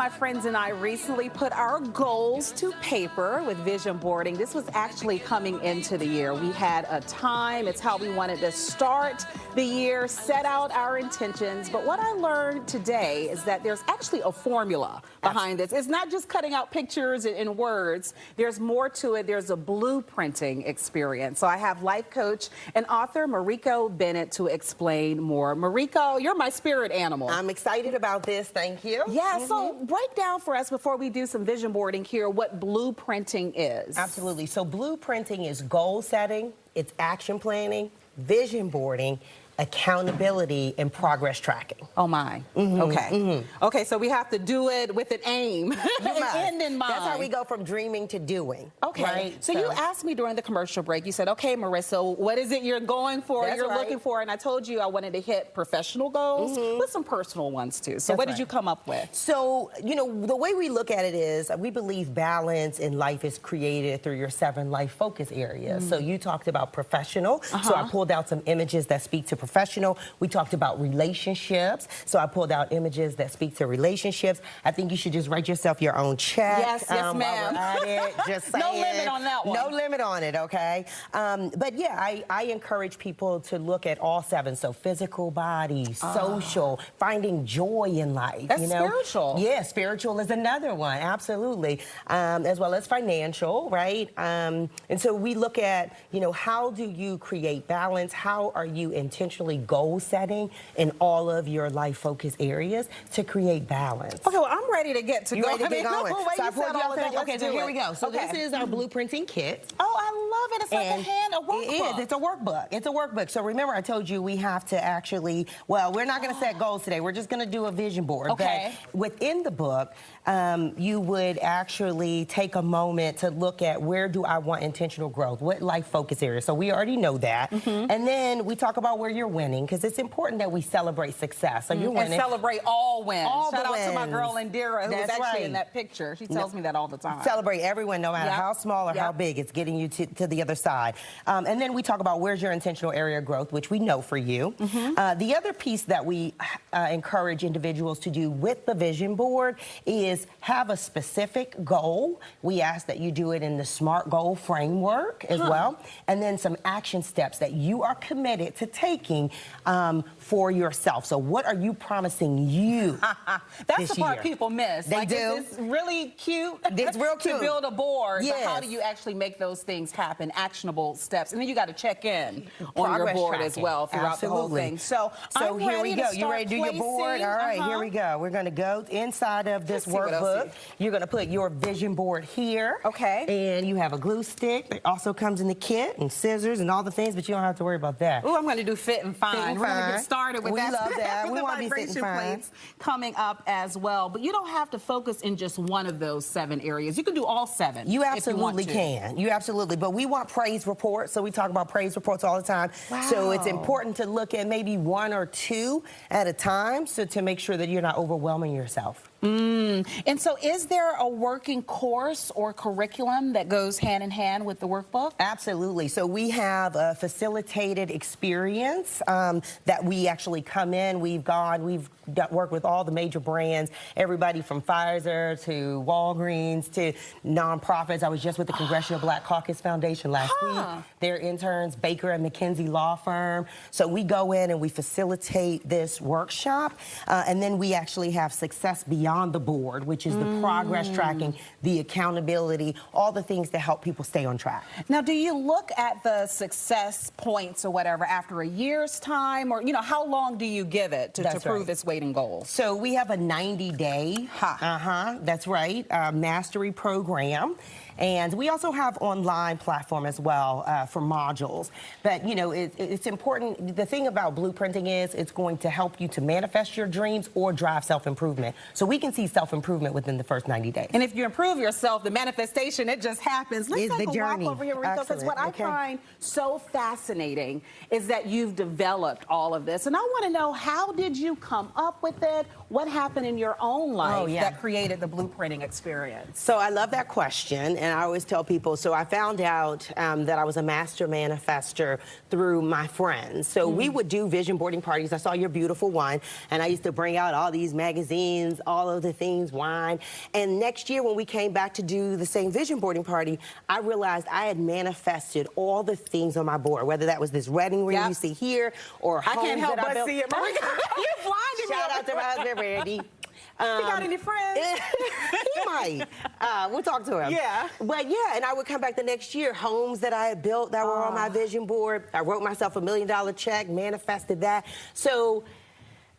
My friends and I recently put our goals to paper with vision boarding. This was actually coming into the year. We had a time. It's how we wanted to start the year, set out our intentions. But what I learned today is that there's actually a formula behind this. It's not just cutting out pictures and words. There's more to it. There's a blueprinting experience. So I have life coach and author Mariko Bennett to explain more. Mariko, you're my spirit animal. I'm excited about this. Thank you. Yeah, so break down for us before we do some vision boarding here what blueprinting is. Absolutely. So blueprinting is goal setting, it's action planning, vision boarding, accountability, and progress tracking. Oh my. Okay. Okay, so we have to do it with an aim, an end in mind. That's how we go from dreaming to doing. Okay. Right? So you asked me during the commercial break, you said, okay, Marissa, what is it you're going for, you're looking for? And I told you I wanted to hit professional goals with some personal ones too. So what did you come up with? So, you know, the way we look at it is we believe balance in life is created through your 7 life focus areas. So you talked about professional. So I pulled out some images that speak to professional. We talked about relationships. So I pulled out images that speak to relationships. I think you should just write yourself your own check. Yes, yes, ma'am. Just saying. No limit on that one. No limit on it, okay? But yeah, I encourage people to look at all 7. So physical body, social, finding joy in life. That's spiritual. Yeah, spiritual is another one, absolutely. As well as financial, right? And so we look at, you know, how do you create balance? How are you intentionally goal setting in all of your life focus areas to create balance? Okay, well, I'm ready to get to You ready to get going? So I pulled all of that. Okay, so here we go. So this is our blueprinting kit. Oh, I love it. It's like a workbook. It is. It's a workbook. It's a workbook. So remember, I told you we have to actually, well, we're not going to set goals today. We're just going to do a vision board. Okay. But within the book, you would actually take a moment to look at where do I want intentional growth? What life focus area? So we already know that. And then we talk about where you're winning, because it's important that we celebrate success. So you're winning. And celebrate all wins. All Shout the out wins. to my girl Indira, who was That's actually right. in that picture. She tells me that all the time. Celebrate everyone, no matter how small or how big. It's getting you to the other side. And then we talk about where's your intentional area of growth, which we know for you. The other piece that we encourage individuals to do with the vision board is have a specific goal. We ask that you do it in the SMART goal framework as well. And then some action steps that you are committed to taking for yourself. So what are you promising you That's the part people miss. They do. It's really cute. It's real cute. To build a board. Yes. But how do you actually make those things happen? Actionable steps. And then you got to check in on your board as well throughout the whole thing. So here we go. You ready to do your board? All right, here we go. We're going to go inside of this workbook. You're going to put your vision board here. Okay. And you have a glue stick that also comes in the kit, and scissors and all the things, but you don't have to worry about that. Oh, I'm going to do fit and fine. Fit and We're going to fine. get started with that. We love that. With We the want to be fit and fine. plates coming up as well. But you don't have to focus in just one of those 7 areas. You can do all 7. You absolutely if you can. You absolutely. But we want praise reports, so we talk about praise reports all the time. Wow. So it's important to look at maybe 1 or 2 at a time, so to make sure that you're not overwhelming yourself. And so is there a working course or curriculum that goes hand in hand with the workbook? Absolutely. So we have a facilitated experience that we actually come in. We've worked with all the major brands, everybody from Pfizer to Walgreens to nonprofits. I was just with the Congressional Black Caucus Foundation last week. Their interns, Baker and McKenzie Law Firm. So we go in and we facilitate this workshop, and then we actually have success beyond the board, which is the progress tracking, the accountability, all the things that help people stay on track. Now, do you look at the success points or whatever after a year's time, or, you know, how long do you give it to prove its weight in gold? So we have a 90-day, that's right, mastery program. And we also have online platform as well for modules. But, you know, it's important. The thing about blueprinting is it's going to help you to manifest your dreams or drive self-improvement. So we can see self-improvement within the first 90 days. And if you improve yourself, the manifestation, it just happens. Let's take a walk over here, Mariko, because what I find so fascinating is that you've developed all of this. And I want to know, how did you come up with it? What happened in your own life that created the blueprinting experience? So I love that question. and I always tell people, so I found out that I was a master manifester through my friends. So we would do vision boarding parties. I saw your beautiful one, and I used to bring out all these magazines, all of the things, wine. And next year when we came back to do the same vision boarding party, I realized I had manifested all the things on my board, whether that was this wedding ring you see here or homes I can't help that I but built. see it. You're blinding me. Shout out to my husband, Randy. You got any friends? He might. We'll talk to him. Yeah. But yeah, and I would come back the next year, homes that I had built that were on my vision board. I wrote myself $1 million check, manifested that. So,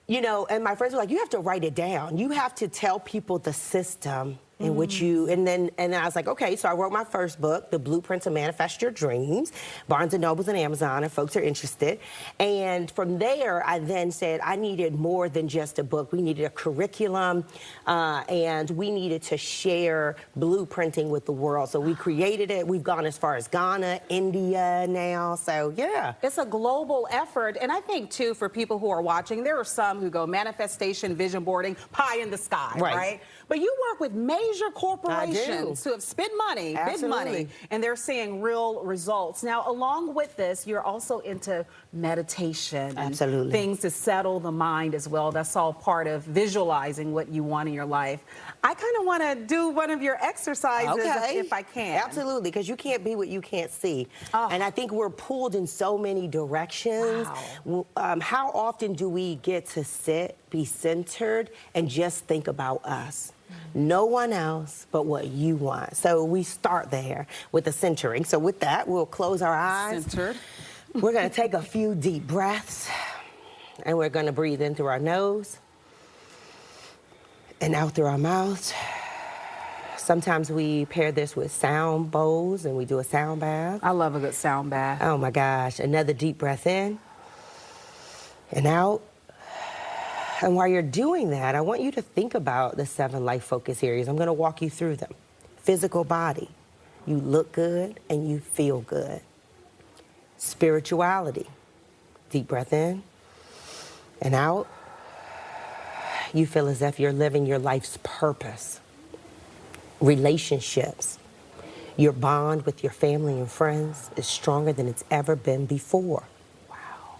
you know, and my friends were like, you have to write it down. You have to tell people the system in which you, and then I was like, okay, so I wrote my first book, The Blueprint to Manifest Your Dreams, Barnes & Nobles and Amazon, if folks are interested. And from there, I then said I needed more than just a book. We needed a curriculum, and we needed to share blueprinting with the world. So we created it. We've gone as far as Ghana, India now, so yeah. It's a global effort, and I think, too, for people who are watching, there are some who go manifestation, vision boarding, pie in the sky, right? But you work with major corporations who have spent money, big money, and they're seeing real results. Now, along with this, you're also into meditation and things to settle the mind as well. That's all part of visualizing what you want in your life. I kind of want to do one of your exercises if I can. Absolutely, because you can't be what you can't see. And I think we're pulled in so many directions. How often do we get to sit, be centered, and just think about us? No one else but what you want. So we start there with the centering. So with that, we'll close our eyes. Centered. We're going to take a few deep breaths, and we're going to breathe in through our nose and out through our mouth. Sometimes we pair this with sound bowls, and we do a sound bath. I love a good sound bath. Oh, my gosh. Another deep breath in and out. And while you're doing that, I want you to think about the 7 life focus areas. I'm going to walk you through them. Physical body. You look good and you feel good. Spirituality. Deep breath in and out. You feel as if you're living your life's purpose. Relationships. Your bond with your family and friends is stronger than it's ever been before. Wow.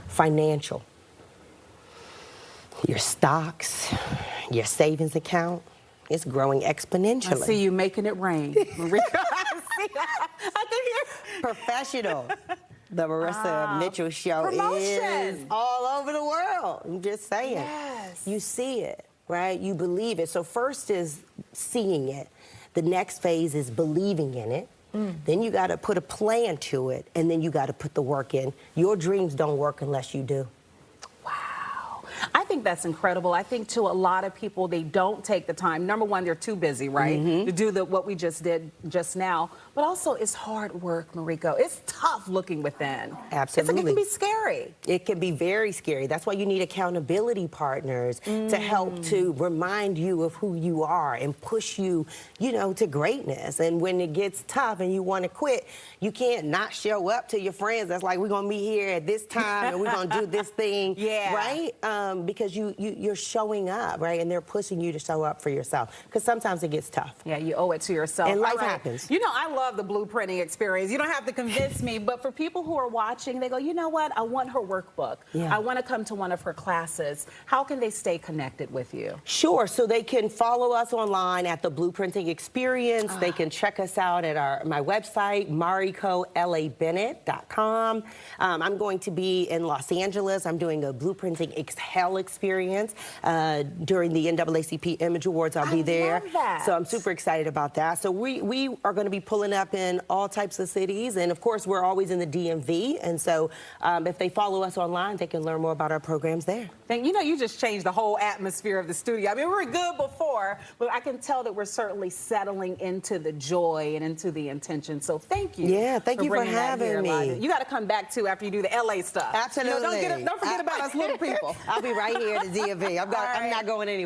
Financial. Your stocks, your savings account is growing exponentially. I see you making it rain, Mariko. I can hear. Professional. The Marissa Mitchell Show is all over the world. I'm just saying. Yes. You see it, right? You believe it. So first is seeing it. The next phase is believing in it. Then you got to put a plan to it, and then you got to put the work in. Your dreams don't work unless you do. I think that's incredible. I think, too, a lot of people, they don't take the time. Number one, they're too busy, right, to do what we just did just now. But also, it's hard work, Mariko. It's tough looking within. Absolutely. It can be scary. It can be very scary. That's why you need accountability partners to help to remind you of who you are and push you, you know, to greatness. And when it gets tough and you want to quit, you can't not show up to your friends. That's like, we're going to meet here at this time and we're going to do this thing, right? Because you're showing up, right? And they're pushing you to show up for yourself. Because sometimes it gets tough. Yeah, you owe it to yourself. And life happens. You know, I love the blueprinting experience. You don't have to convince me, but for people who are watching, they go, you know what? I want her workbook. I want to come to one of her classes. How can they stay connected with you? Sure. So they can follow us online at the Blueprinting Experience. They can check us out at my website, MarikoLaBennett.com. I'm going to be in Los Angeles. I'm doing a Blueprinting Hell experience during the NAACP Image Awards. I'll be there. Love that. So I'm super excited about that. So we are going to be pulling up in all types of cities. And, of course, we're always in the DMV. And so if they follow us online, they can learn more about our programs there. And, you know, you just changed the whole atmosphere of the studio. I mean, we were good before, but I can tell that we're certainly settling into the joy and into the intention. So thank you. Yeah, thank you for having me. You got to come back, too, after you do the LA stuff. Absolutely. You know, don't forget about us little people. I'll be right here at the DMV. I'm not going anywhere.